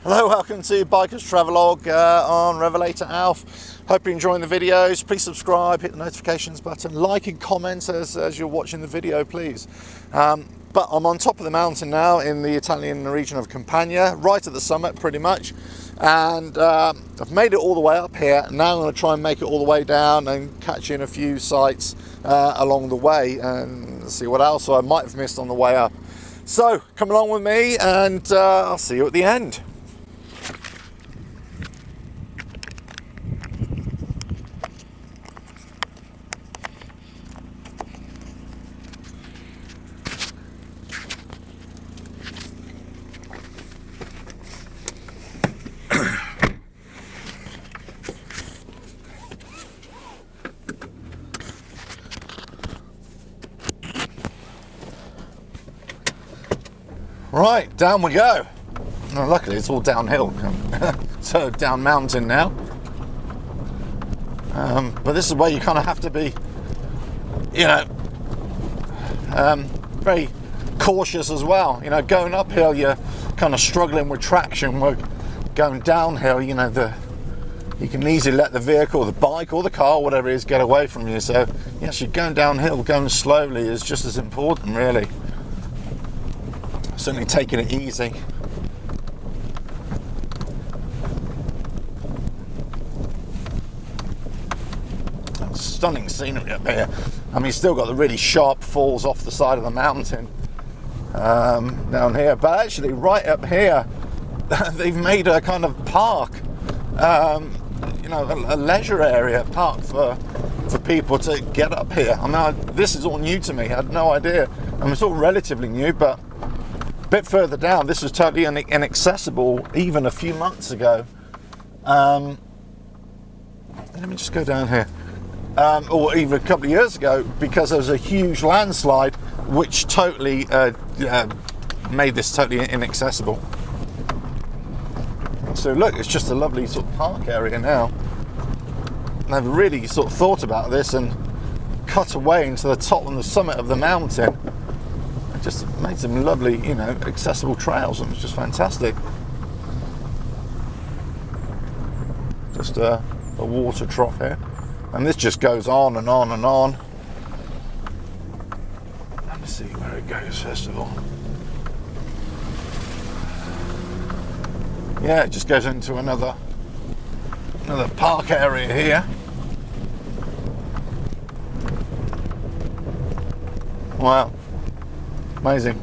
Hello, welcome to Bikers Travelog on RevelatorAlf. Hope you're enjoying the videos. Please subscribe, hit the notifications button, like and comment as you're watching the video, please. But I'm on top of the mountain now in the Italian region of Campania, right at the summit pretty much. And I've made it all the way up here. Now I'm going to try and make it all the way down and catch in a few sights along the way and see what else I might have missed on the way up. So come along with me and I'll see you at the end. Right, down we go. Oh, luckily it's all downhill, so down mountain now. But this is where you kind of have to be, you know, very cautious as well. You know, going uphill you're kind of struggling with traction. We're going downhill, you know, you can easily let the vehicle, the bike or the car, whatever it is, get away from you. So yes, you're going downhill, going slowly is just as important, really. Certainly taking it easy. Stunning scenery up here. I mean, still got the really sharp falls off the side of the mountain down here, but actually right up here they've made a kind of park, you know, a leisure area park for people to get up here. I mean, this is all new to me. I had no idea. I mean, it's all relatively new, but a bit further down, this was totally inaccessible even a few months ago. Let me just go down here. Or even a couple of years ago, because there was a huge landslide which totally made this totally inaccessible. So look, it's just a lovely sort of park area now. And I've really sort of thought about this and cut away into the top and the summit of the mountain. Just made some lovely, you know, accessible trails, and it's just fantastic. Just a water trough here, and this just goes on and on and on. Let me see where it goes first of all. Yeah, it just goes into another park area here. Wow. Amazing.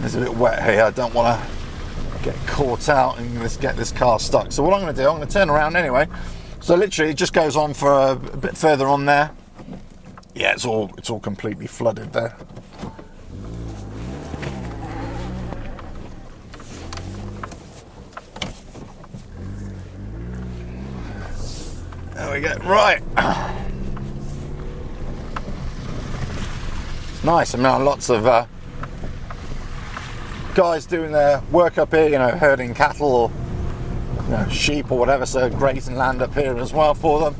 It's a bit wet here. I don't want to get caught out and get this car stuck. So what I'm going to do, I'm going to turn around anyway. So literally, it just goes on for a bit further on there. Yeah, it's all completely flooded there. There we go. Right. It's nice. I mean, lots of guys doing their work up here, you know, herding cattle or, you know, sheep or whatever, so grazing land up here as well for them.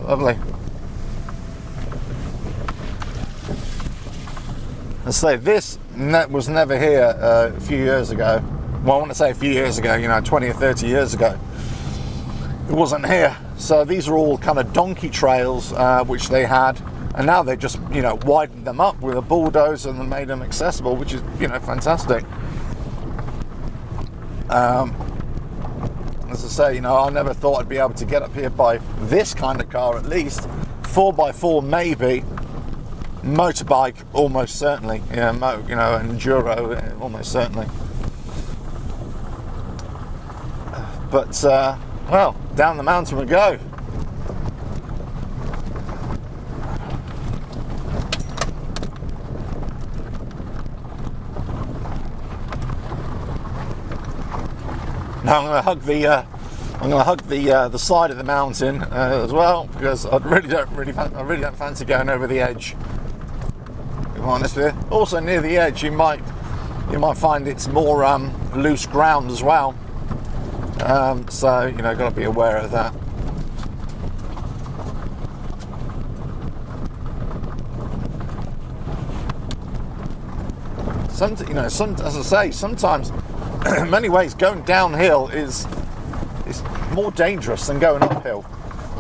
Lovely. I say, this was never here a few years ago. Well, I want to say a few years ago, you know, 20 or 30 years ago. It wasn't here. So these are all kind of donkey trails, which they had. And now they just, you know, widened them up with a bulldozer and made them accessible, which is, you know, fantastic. As I say, you know, I never thought I'd be able to get up here by this kind of car, at least. 4x4 maybe. Motorbike, almost certainly. Yeah, you know, enduro, almost certainly. But, well, down the mountain we go. Now I'm going to hug the side of the mountain as well, because I really don't fancy going over the edge. To be honest with you. Also near the edge, you might find it's more loose ground as well. So, you know, got to be aware of that. as I say, sometimes, in many ways, going downhill is more dangerous than going uphill.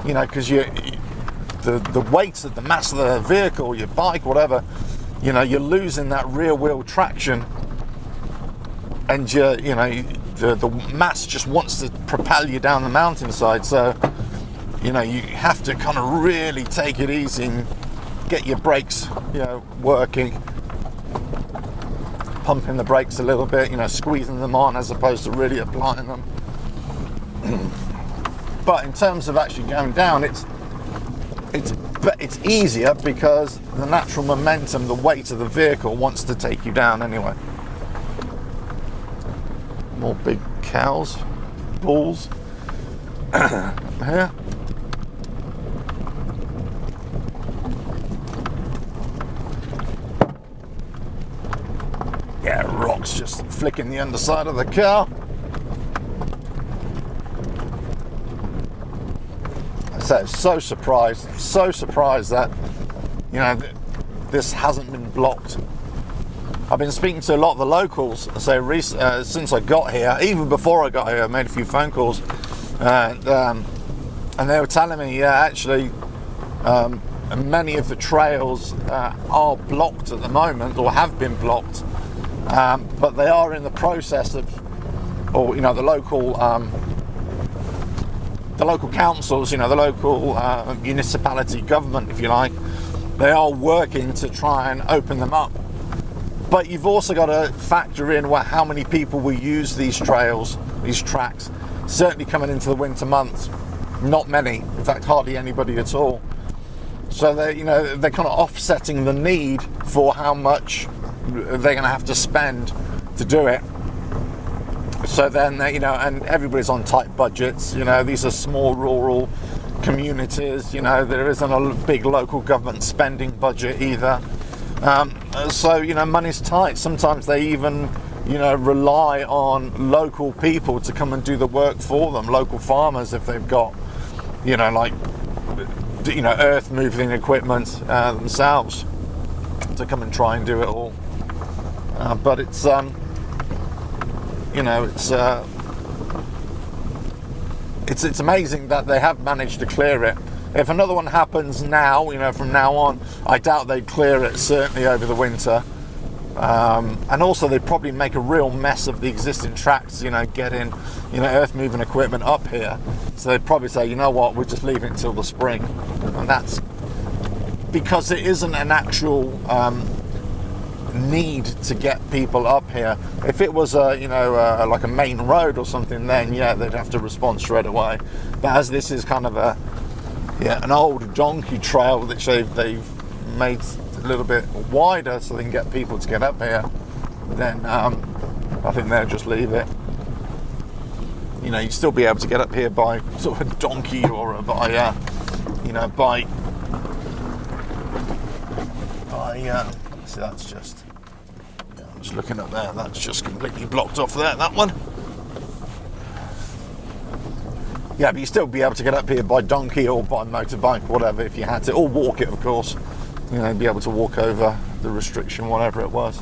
You know, because the weight of the mass of the vehicle, your bike, whatever, you know, you're losing that rear wheel traction, and the mass just wants to propel you down the mountainside. So, you know, you have to kind of really take it easy and get your brakes, you know, working, pumping the brakes a little bit, you know, squeezing them on as opposed to really applying them. But in terms of actually going down, it's easier because the natural momentum, the weight of the vehicle wants to take you down anyway. More big cows, bulls here. Yeah, rocks just flicking the underside of the car. So surprised that, you know, this hasn't been blocked. I've been speaking to a lot of the locals, since I got here. Even before I got here, I made a few phone calls, and they were telling me, yeah, actually, many of the trails are blocked at the moment, or have been blocked, but they are in the process of, or, you know, the local councils, you know, the local municipality government, if you like, they are working to try and open them up. But you've also got to factor in how many people will use these trails, these tracks. Certainly coming into the winter months, not many. In fact, hardly anybody at all. So they're kind of offsetting the need for how much they're going to have to spend to do it. So then, you know, and everybody's on tight budgets. You know, these are small rural communities. You know, there isn't a big local government spending budget either. So, you know, money's tight. Sometimes they even, you know, rely on local people to come and do the work for them. Local farmers, if they've got, you know, like, you know, earth moving equipment themselves, to come and try and do it all. But it's you know, it's amazing that they have managed to clear it. If another one happens now, you know, from now on, I doubt they'd clear it, certainly over the winter. And also they'd probably make a real mess of the existing tracks, you know, getting, you know, earth moving equipment up here. So they'd probably say, you know what, we'll just leave it until the spring. And that's because it isn't an actual need to get people up here. If it was like a main road or something, then yeah, they'd have to respond straight away. But as this is kind of an old donkey trail which they've made a little bit wider so they can get people to get up here, then I think they'll just leave it. You know, you'd still be able to get up here by sort of a donkey or by see, that's just, I'm just looking up there, that's just completely blocked off there, that one. Yeah, but you'd still be able to get up here by donkey or by motorbike, whatever, if you had to, or walk it, of course. You know, be able to walk over the restriction, whatever it was.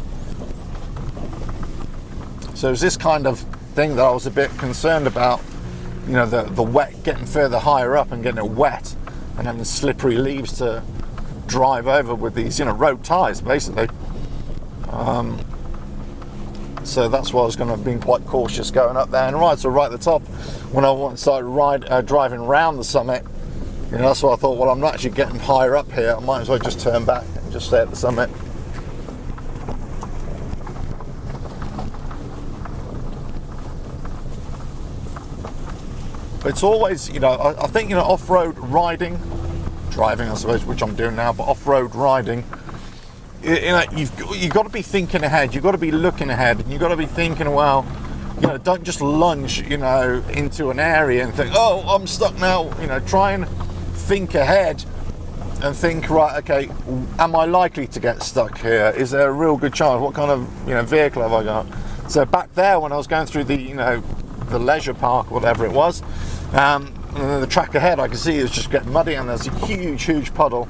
So it's this kind of thing that I was a bit concerned about, you know, the wet, getting further higher up and getting it wet and having slippery leaves to drive over with these, you know, road tyres, basically. So that's why I was going to have been quite cautious going up there. And right at the top, when I started driving around the summit, you know, that's why I thought, well, I'm not actually getting higher up here, I might as well just turn back and just stay at the summit. But it's always, you know, I think, you know, off-road driving, I suppose, which I'm doing now, but off-road riding, you know, you've got to be thinking ahead, you've got to be looking ahead, and you've got to be thinking, well, you know, don't just lunge, you know, into an area and think, oh, I'm stuck now. You know, try and think ahead and think, right, okay, am I likely to get stuck here? Is there a real good chance? What kind of, you know, vehicle have I got? So back there, when I was going through the, you know, the leisure park, whatever it was, and the track ahead, I could see it was just getting muddy, and there's a huge puddle.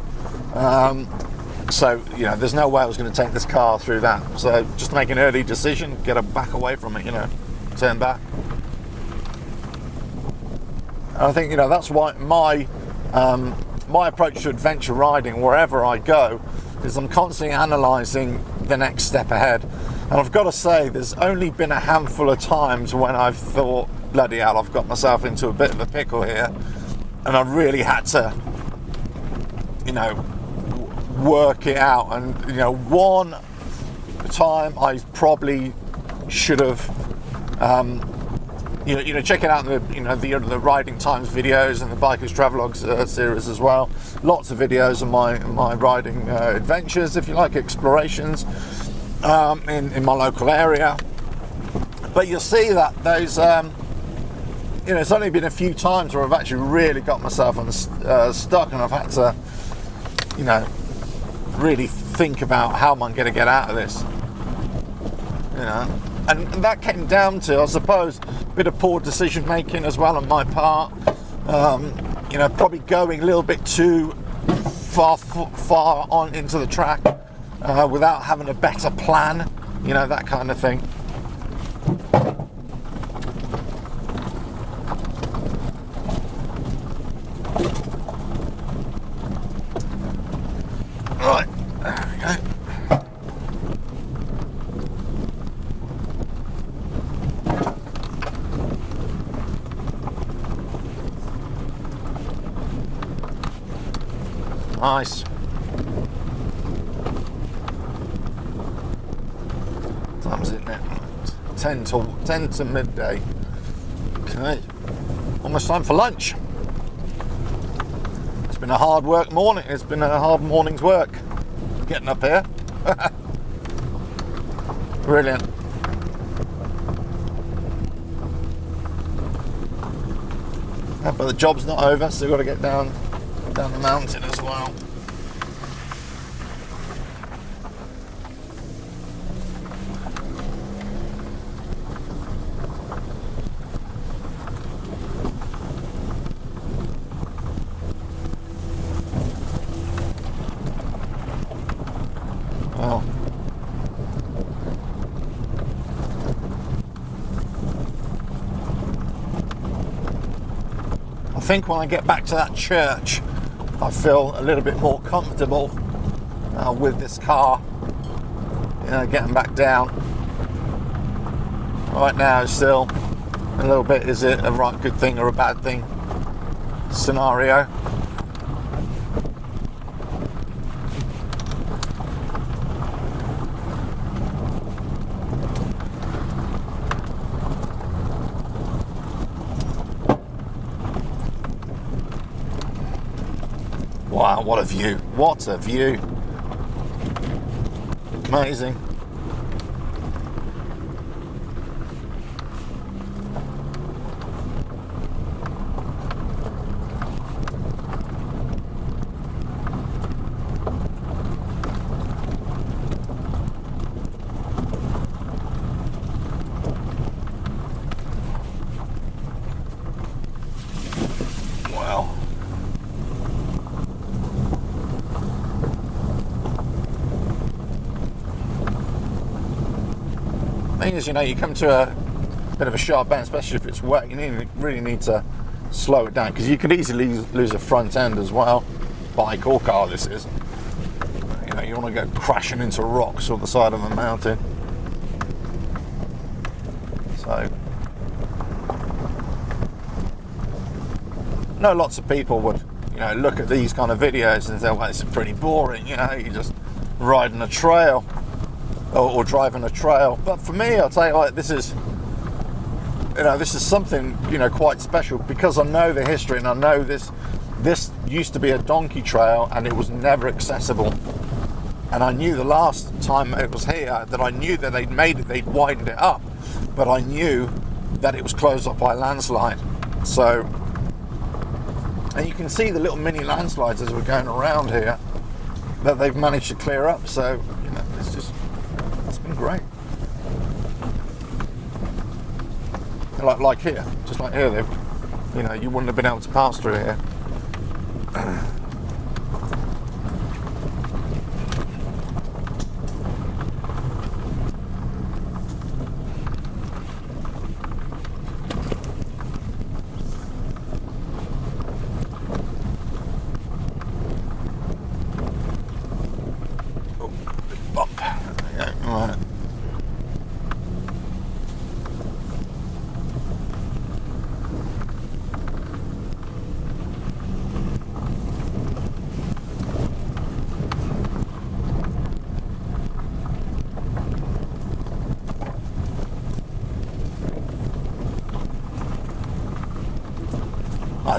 So, you know, there's no way I was going to take this car through that. So just make an early decision, get her back away from it, you know, turn back. And I think, you know, that's why my approach to adventure riding, wherever I go, is I'm constantly analysing the next step ahead. And I've got to say, there's only been a handful of times when I've thought, bloody hell, I've got myself into a bit of a pickle here, and I really had to, you know, work it out. And, you know, one time I probably should have, you know, checking out the riding times videos and the Bikers Travelog series as well. Lots of videos of my riding adventures, if you like, explorations in my local area. But you'll see that those, you know, it's only been a few times where I've actually really got myself stuck, and I've had to, you know, really think about how am I going to get out of this, you know. And that came down to, I suppose, a bit of poor decision making as well on my part. You know, probably going a little bit too far on into the track without having a better plan, you know, that kind of thing. Right, there we go. Nice. Time is it now? 10 to midday. Okay. Almost time for lunch. It's been a hard work morning. It's been a hard morning's work getting up here. Brilliant. Yeah, but the job's not over, so we've got to get down the mountain as well. Wow. I think when I get back to that church, I feel a little bit more comfortable with this car, you know, getting back down. Right now, it's still a little bit, is it a right good thing or a bad thing scenario? Wow, what a view. What a view. Amazing. Wow. Thing is, you know, you come to a bit of a sharp bend, especially if it's wet, you really need to slow it down, because you could easily lose a front end as well, bike or car this is. You know, you want to go crashing into rocks or the side of a mountain. So, I know lots of people would, you know, look at these kind of videos and say, well, this is pretty boring, you know, you're just riding a trail. Or driving a trail. But for me, I'll tell you, like, this is, you know, this is something, you know, quite special, because I know the history, and I know this used to be a donkey trail and it was never accessible. And I knew the last time it was here that I knew that they'd widened it up, but I knew that it was closed up by a landslide. So, and you can see the little mini landslides as we're going around here that they've managed to clear up. So, you know, it's been great. Like here, just like here, they've, you know, you wouldn't have been able to pass through here.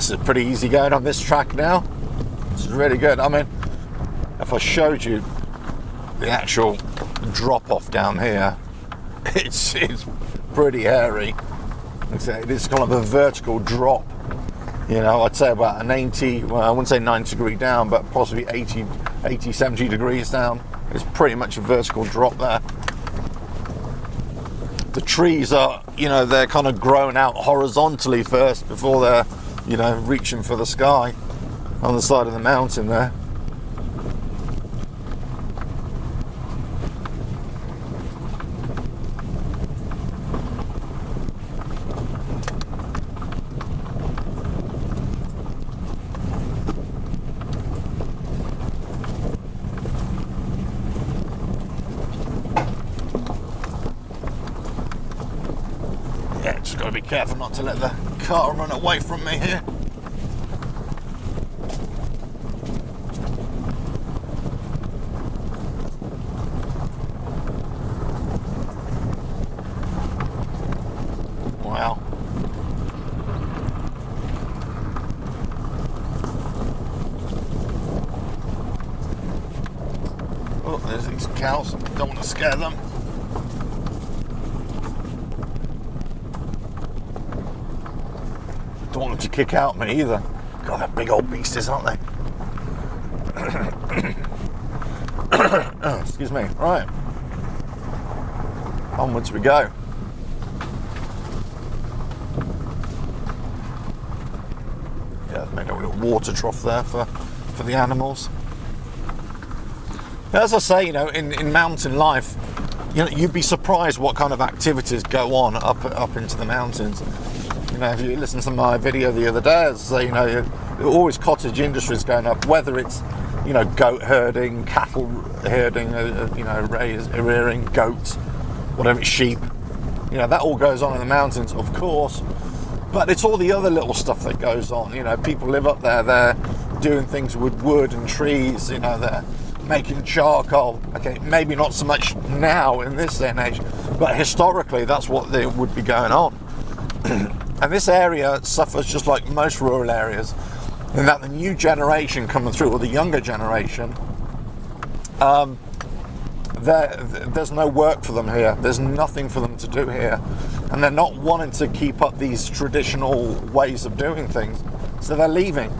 This is pretty easy going on this track now. This is really good. I mean, if I showed you the actual drop off down here, it's pretty hairy. It is kind of a vertical drop. You know, I'd say about an 80, well, I wouldn't say 90 degree down, but possibly 80, 70 degrees down. It's pretty much a vertical drop there. The trees are, you know, they're kind of grown out horizontally first before they're, you know, reaching for the sky on the side of the mountain there. Just got to be careful not to let the car run away from me here. Wow. Oh, there's these cows. Don't want to scare them. Don't want them to kick out me either. God, they're big old beasties, aren't they? Oh, excuse me. Right. Onwards we go. Yeah, made a little water trough there for the animals. As I say, you know, in mountain life, you know, you'd be surprised what kind of activities go on up into the mountains. You know, if you listen to my video the other day, as I say, you know, there are always cottage industries going up, whether it's, you know, goat herding, cattle herding, you know, rearing goats, whatever, it's sheep. You know, that all goes on in the mountains, of course, but it's all the other little stuff that goes on. You know, people live up there, they're doing things with wood and trees, you know, they're making charcoal. Okay, maybe not so much now in this day and age, but historically that's what they would be going on. And this area suffers just like most rural areas, in that the new generation coming through, or the younger generation, there's no work for them here. There's nothing for them to do here. And they're not wanting to keep up these traditional ways of doing things. So they're leaving.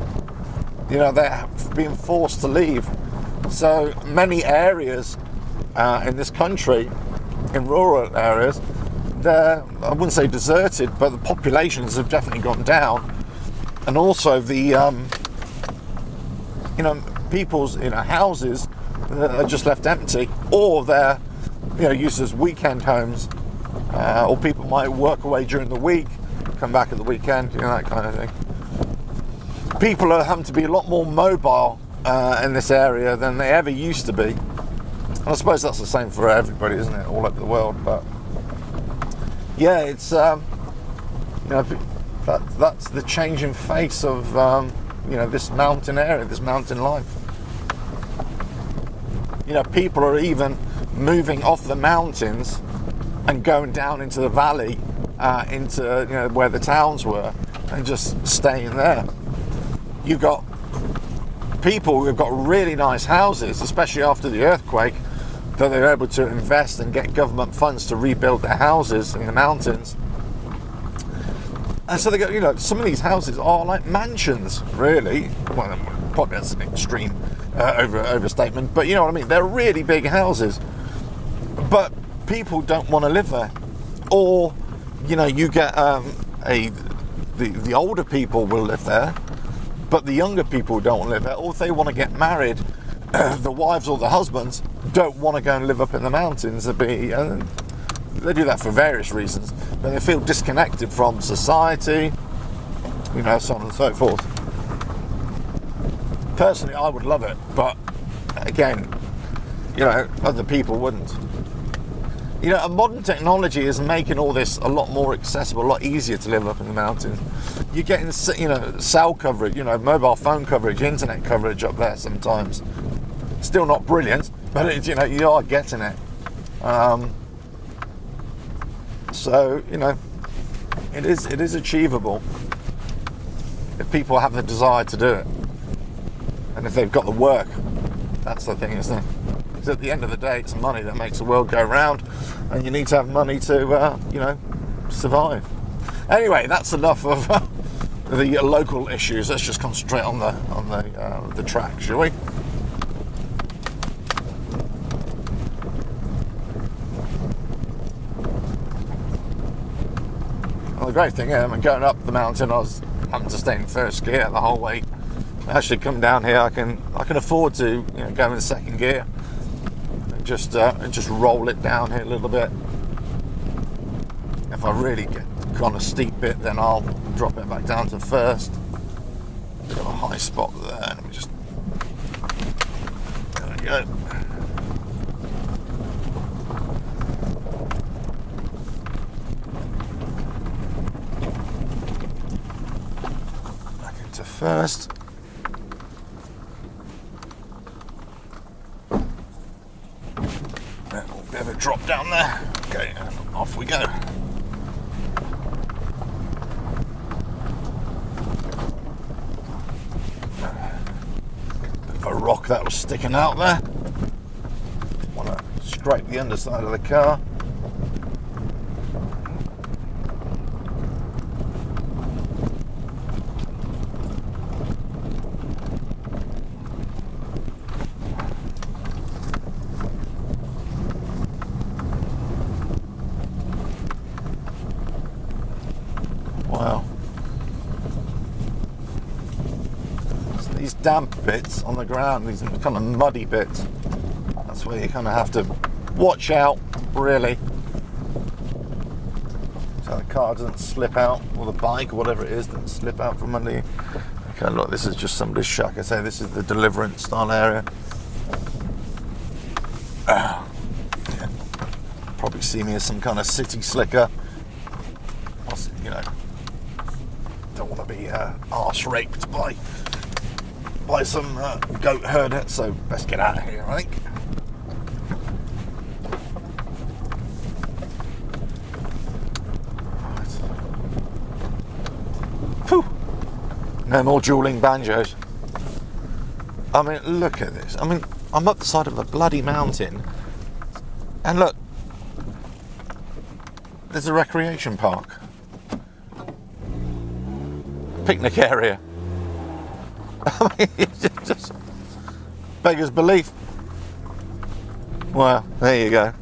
You know, they're being forced to leave. So many areas in this country, in rural areas, they're, I wouldn't say deserted, but the populations have definitely gone down. And also the, you know, people's, you know, houses are just left empty, or they're, you know, used as weekend homes, or people might work away during the week, come back at the weekend, you know, that kind of thing. People are having to be a lot more mobile in this area than they ever used to be. And I suppose that's the same for everybody, isn't it, all over the world? But yeah, it's, you know, that's the changing face of, you know, this mountain area, this mountain life. You know, people are even moving off the mountains and going down into the valley, into, you know, where the towns were, and just staying there. You've got people who've got really nice houses, especially after the earthquake, that they're able to invest and get government funds to rebuild their houses in the mountains. And so they got, you know, some of these houses are like mansions, really. Well, probably that's an extreme overstatement, but you know what I mean. They're really big houses, but people don't want to live there. Or, you know, you get the older people will live there, but the younger people don't live there. Or if they want to get married, the wives or the husbands don't want to go and live up in the mountains. They do that for various reasons, but they feel disconnected from society, you know, so on and so forth. Personally, I would love it, but again, you know, other people wouldn't. You know, modern technology is making all this a lot more accessible, a lot easier to live up in the mountains. You're getting, you know, cell coverage, you know, mobile phone coverage, internet coverage up there sometimes. Still not brilliant, but it's, you know, you are getting it. So, you know, it is achievable. if people have the desire to do it, and if they've got the work. That's the thing, isn't it? Because at the end of the day, it's money that makes the world go round, and you need to have money to, you know, survive. Anyway, that's enough of the local issues. Let's just concentrate on the track, shall we? Well, the great thing is, going up the mountain, I was having to stay in first gear the whole way. Actually, come down here, I can afford to, you know, go in second gear and just roll it down here a little bit. If I really get on a steep bit, then I'll drop it back down to first. Got a high spot there. Let me just, there we go. Back into first. Bit of a drop down there. Okay, and off we go. Bit of a rock that was sticking out there. Want to scrape the underside of the car. Wow. So these damp bits on the ground, these kind of muddy bits, that's where you kind of have to watch out, really, so the car doesn't slip out, or the bike, or whatever it is, doesn't slip out from under you. Okay, look, this is just somebody's shack. I say this is the Deliverance style area. Yeah. Probably see me as some kind of city slicker. You know, don't want to be arse raped by some goat herder, so let's get out of here, I think. Right. Whew. No more dueling banjos. I mean, look at this. I mean, I'm up the side of a bloody mountain, and look, there's a recreation park. Picnic area. I mean, it just beggars belief. Well, there you go.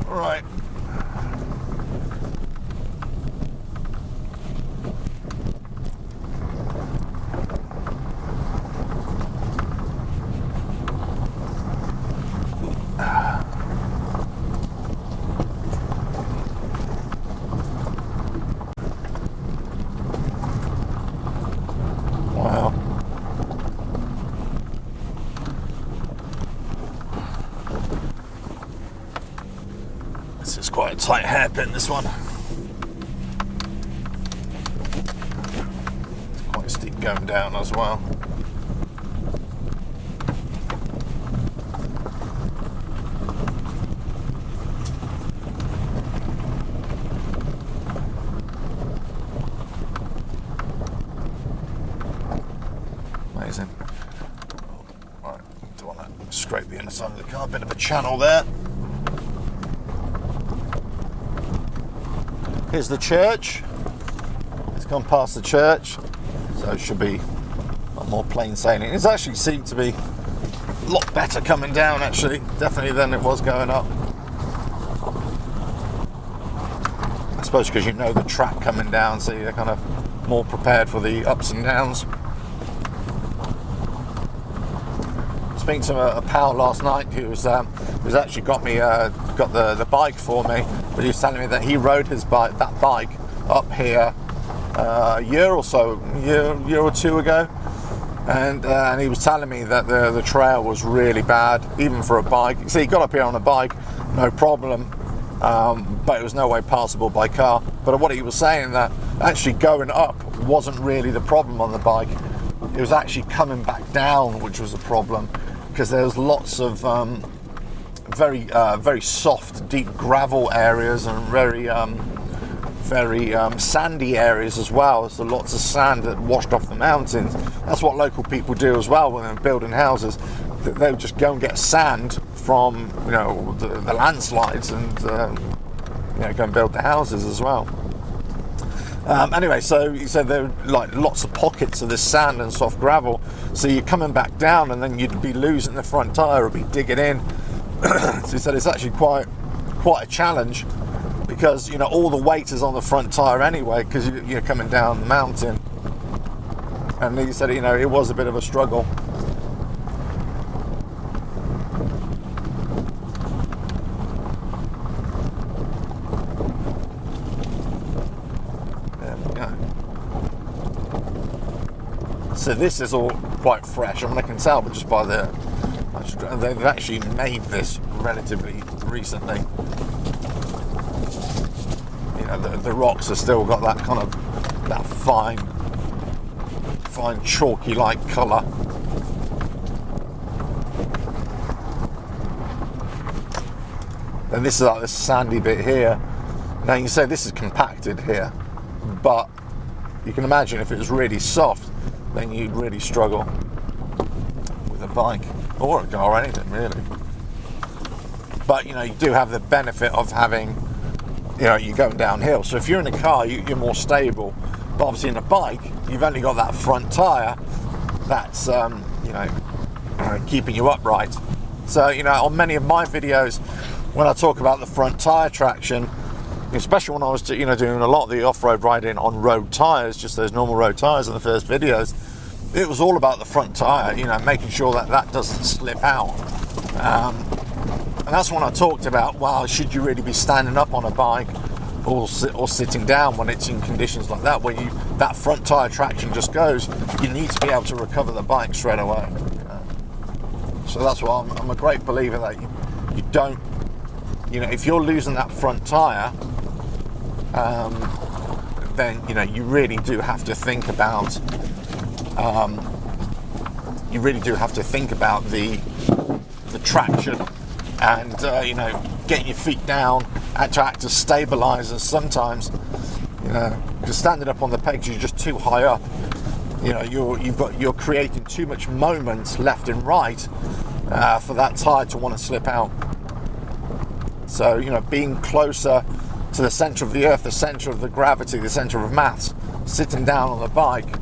Right. Wow. This is quite a tight hairpin, this one. It's quite steep going down as well. Amazing. Right, don't want to scrape the inside of the car. Bit of a channel there. Here's the church. It's gone past the church, so it should be a lot more plain sailing. It's actually seemed to be a lot better coming down, actually, definitely than it was going up. I suppose because you know the track coming down, so you're kind of more prepared for the ups and downs. Speaking to a pal last night who's actually got the bike for me, but he was telling me that he rode that bike up here a year or two ago, and he was telling me that the trail was really bad, even for a bike. See, he got up here on a bike, no problem, but it was no way passable by car. But what he was saying, that actually going up wasn't really the problem on the bike. It was actually coming back down which was a problem, because there was lots of very soft, deep gravel areas, and very sandy areas as well. So lots of sand that washed off the mountains. That's what local people do as well when they're building houses. They'll just go and get sand from the landslides and go and build the houses as well. Anyway, so he said there were like lots of pockets of this sand and soft gravel, so you're coming back down and then you'd be losing the front tyre or be digging in. So he said it's actually quite a challenge, because all the weight is on the front tyre anyway, because you're coming down the mountain. And he said it was a bit of a struggle. So this is all quite fresh. I mean, I can tell, but just by they've actually made this relatively recently. The rocks have still got that kind of that fine chalky-like colour. And this is like this sandy bit here. Now you can say this is compacted here, but you can imagine if it was really soft, then you'd really struggle with a bike or a car or anything really. But you do have the benefit of having, you're going downhill. So if you're in a car, you're more stable. But obviously in a bike, you've only got that front tyre that's keeping you upright. So on many of my videos, when I talk about the front tyre traction, especially when I was doing a lot of the off-road riding on road tyres, just those normal road tyres in the first videos, it was all about the front tyre, making sure that doesn't slip out. And that's when I talked about, well, should you really be standing up on a bike or sitting down when it's in conditions like that, where that front tyre traction just goes, you need to be able to recover the bike straight away. So that's why I'm a great believer that you don't, if you're losing that front tyre, then you really do have to think about the traction, and getting your feet down and to act as stabilizers. Sometimes just standing up on the pegs, you're just too high up. You're creating too much moment left and right for that tire to want to slip out. So being closer to the center of the earth, the center of the gravity, the center of mass, sitting down on the bike,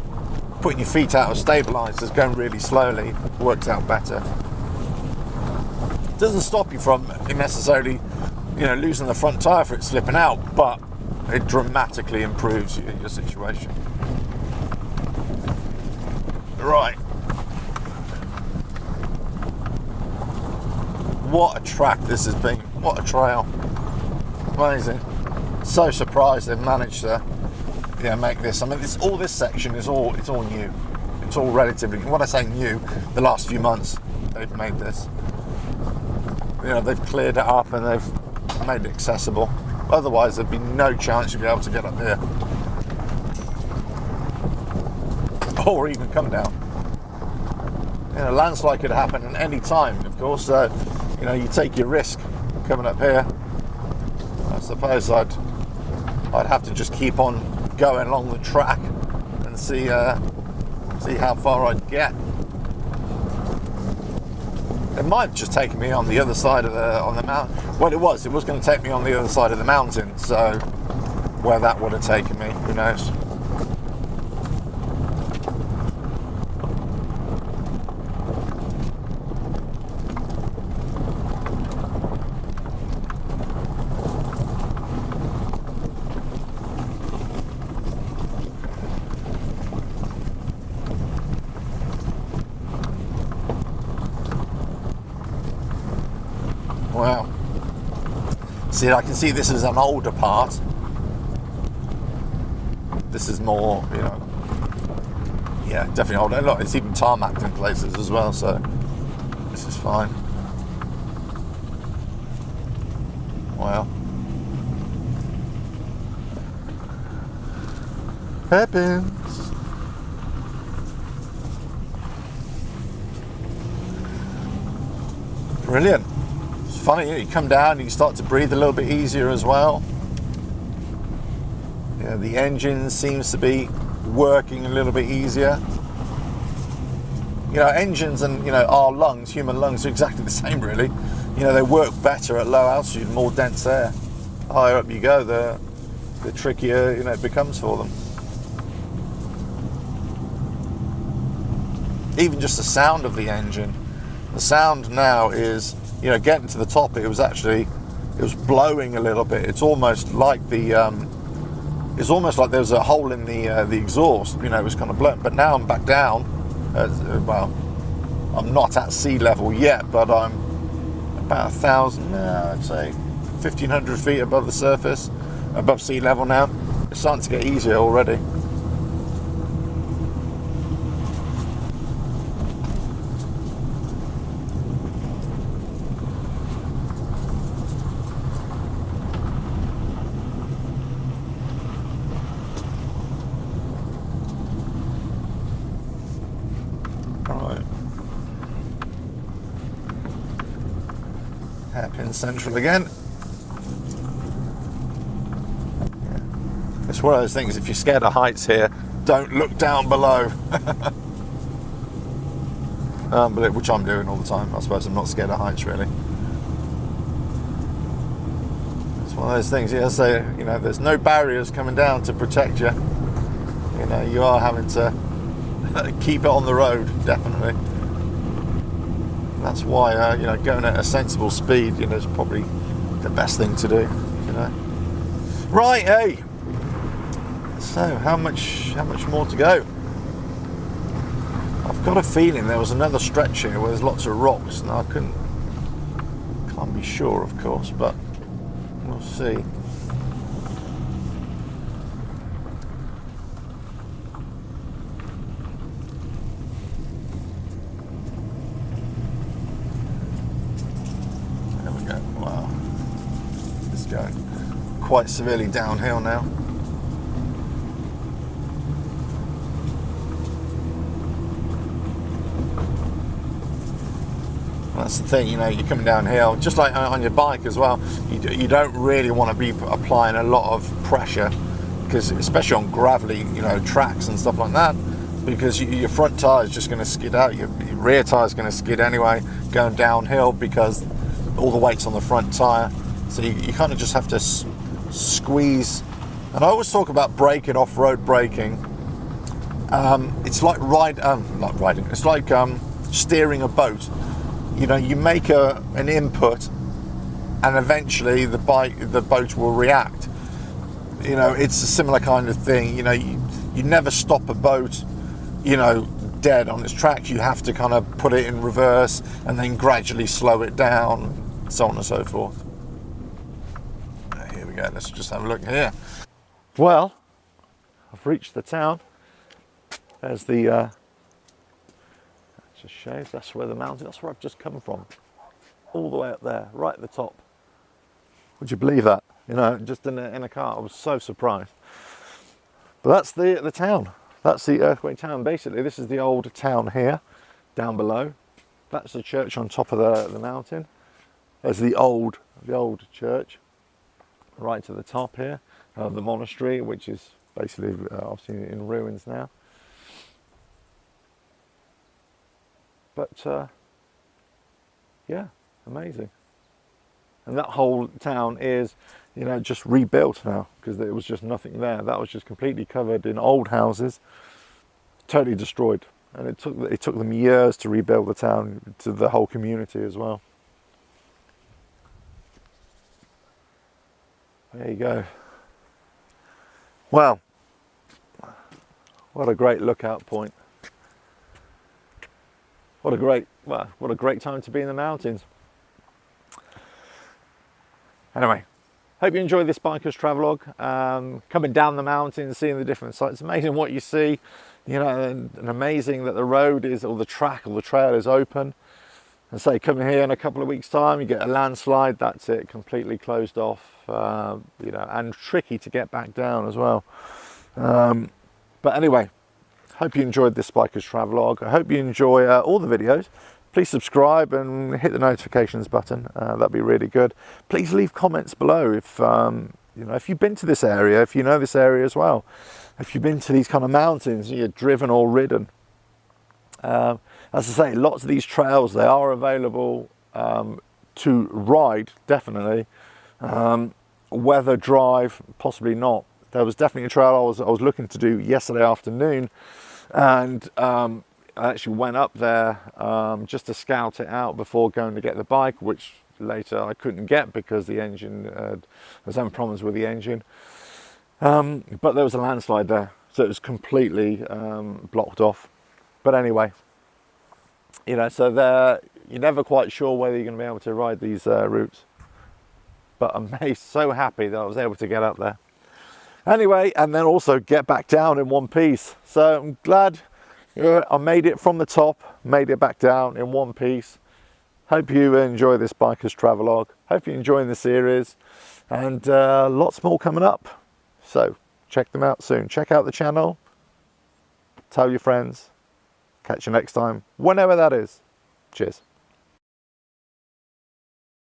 putting your feet out as stabilizers, going really slowly, works out better. Doesn't stop you from necessarily losing the front tire for it slipping out, but it dramatically improves your situation. Right, what a track this has been, what a trail, amazing. So surprised they've managed to make this. I mean, all this section is all new. It's all relatively, when I say new, the last few months they've made this. They've cleared it up and they've made it accessible. Otherwise there'd be no chance you'd be able to get up here or even come down. A landslide could happen at any time, of course, so you take your risk coming up here. I suppose I'd have to just keep on going along the track and see how far I'd get. It might have just taken me on the other side of the mountain. Well, it was going to take me on the other side of the mountain, so where that would have taken me, who knows. Wow. See, I can see this is an older part. This is more, yeah, definitely older. Look, it's even tarmacked in places as well, so this is fine. Wow. Happens. Brilliant. funny, you come down, you start to breathe a little bit easier as well. Yeah, the engine seems to be working a little bit easier. You know, engines and, you know, our lungs, human lungs, are exactly the same really. You know, they work better at low altitude, more dense air. The higher up you go, the trickier, you know, it becomes for them. Even just the sound of the engine. The sound now is, you know, getting to the top, it was blowing a little bit. It's almost like it's almost like there was a hole in the exhaust, you know, it was kind of blowing. But now I'm back down. Well, I'm not at sea level yet, but I'm about 1,000, I'd say 1,500 feet above the surface, above sea level now. It's starting to get easier already. Hairpin central again. It's one of those things, if you're scared of heights here, don't look down below. Which I'm doing all the time. I suppose I'm not scared of heights really. It's one of those things, yeah, so, you know, there's no barriers coming down to protect you. You know, you are having to keep it on the road, definitely. That's why, you know, going at a sensible speed, you know, is probably the best thing to do, you know. Right, hey. So, how much more to go? I've got a feeling there was another stretch here where there's lots of rocks, and I can't be sure, of course, but we'll see. Going quite severely downhill now. That's the thing, you know, you're coming downhill, just like on your bike as well. You don't really want to be applying a lot of pressure, because especially on gravelly, you know, tracks and stuff like that, because your front tire is just going to skid out. Your rear tire is going to skid anyway, going downhill, because all the weight's on the front tire. So you kind of just have to squeeze. And I always talk about braking, off-road braking. It's like not riding. It's like steering a boat. You know, you make an input, and eventually the boat will react. You know, it's a similar kind of thing. You know, you never stop a boat, you know, dead on its tracks. You have to kind of put it in reverse and then gradually slow it down, so on and so forth. Here we go, let's just have a look here. Well, I've reached the town. There's the that just shows that's where the mountain, that's where I've just come from, all the way up there, right at the top. Would you believe that? You know, just in a car. I was so surprised. But that's the town. That's the earthquake town. Basically, this is the old town here, down below. That's the church on top of the mountain. There's the old church, right to the top here. The monastery, which is basically obviously in ruins now. But yeah, amazing. And that whole town is, you know, just rebuilt now, because there was just nothing there. That was just completely covered in old houses, totally destroyed. And it took them years to rebuild the town, to the whole community as well. There you go. Well, what a great lookout point. What a great time to be in the mountains. Anyway, hope you enjoyed this biker's travelogue. Coming down the mountain, seeing the different sights. It's amazing what you see, you know, and amazing that the road is, or the track or the trail is open. And say, coming here in a couple of weeks' time, you get a landslide, that's it, completely closed off, you know, and tricky to get back down as well. But anyway, hope you enjoyed this biker's travelogue. I hope you enjoy all the videos. please subscribe and hit the notifications button. That'd be really good. Please leave comments below if you know, if you've been to this area, if you know this area as well, if you've been to these kind of mountains, you're driven or ridden. As I say, lots of these trails, they are available to ride, definitely. Whether drive, possibly not. There was definitely a trail I was looking to do yesterday afternoon, and I actually went up there just to scout it out before going to get the bike, which later I couldn't get because the engine, there was some problems with the engine. But there was a landslide there, so it was completely blocked off. But anyway, you know, so there, you're never quite sure whether you're going to be able to ride these routes. But I'm so happy that I was able to get up there. Anyway, and then also get back down in one piece. So I'm glad I made it from the top, made it back down in one piece. Hope you enjoy this Biker's Travelog. Hope you're enjoying the series, and lots more coming up. So check them out soon. Check out the channel. Tell your friends. Catch you next time, whenever that is. Cheers.